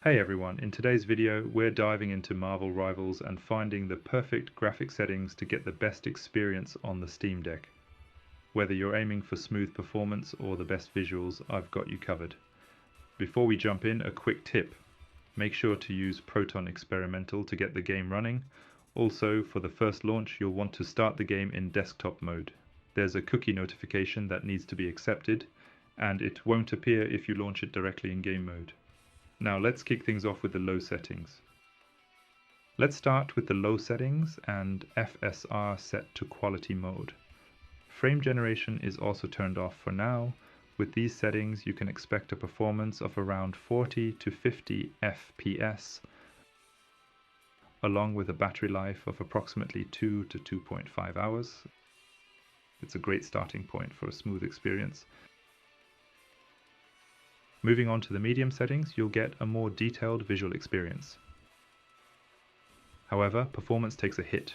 Hey everyone, in today's video we're diving into Marvel Rivals and finding the perfect graphic settings to get the best experience on the Steam Deck. Whether you're aiming for smooth performance or the best visuals, I've got you covered. Before we jump in, a quick tip. Make sure to use Proton Experimental to get the game running. Also, for the first launch, you'll want to start the game in desktop mode. There's a cookie notification that needs to be accepted, and it won't appear if you launch it directly in game mode. Now let's kick things off with the low settings. Let's start with the low settings and FSR set to quality mode. Frame generation is also turned off for now. With these settings you can expect a performance of around 40 to 50 FPS, along with a battery life of approximately 2 to 2.5 hours. It's a great starting point for a smooth experience. Moving on to the medium settings, you'll get a more detailed visual experience. However, performance takes a hit.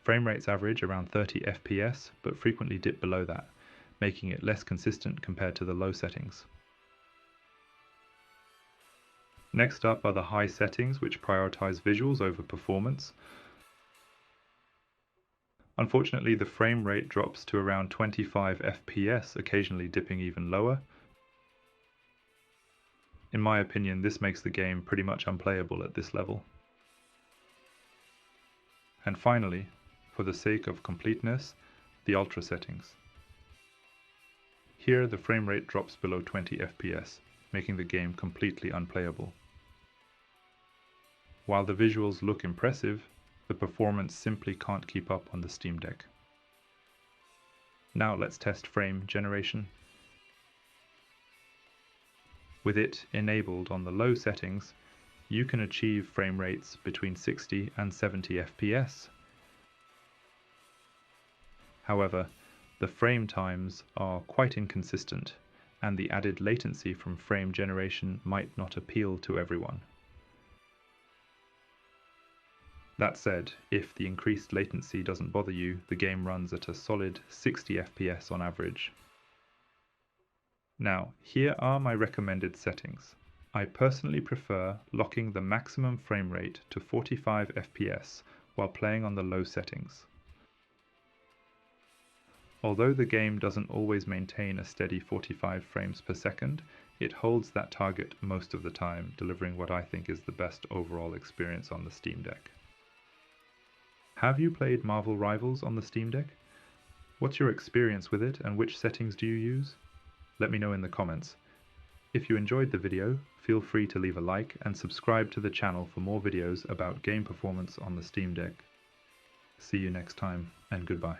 Frame rates average around 30 FPS, but frequently dip below that, making it less consistent compared to the low settings. Next up are the high settings, which prioritize visuals over performance. Unfortunately, the frame rate drops to around 25 FPS, occasionally dipping even lower. In my opinion, this makes the game pretty much unplayable at this level. And finally, for the sake of completeness, the ultra settings. Here the frame rate drops below 20 FPS, making the game completely unplayable. While the visuals look impressive, the performance simply can't keep up on the Steam Deck. Now let's test frame generation. With it enabled on the low settings, you can achieve frame rates between 60 and 70 FPS. However, the frame times are quite inconsistent, and the added latency from frame generation might not appeal to everyone. That said, if the increased latency doesn't bother you, the game runs at a solid 60 FPS on average. Now, here are my recommended settings. I personally prefer locking the maximum frame rate to 45 FPS while playing on the low settings. Although the game doesn't always maintain a steady 45 frames per second, it holds that target most of the time, delivering what I think is the best overall experience on the Steam Deck. Have you played Marvel Rivals on the Steam Deck? What's your experience with it and which settings do you use? Let me know in the comments. If you enjoyed the video, feel free to leave a like and subscribe to the channel for more videos about game performance on the Steam Deck. See you next time, and goodbye.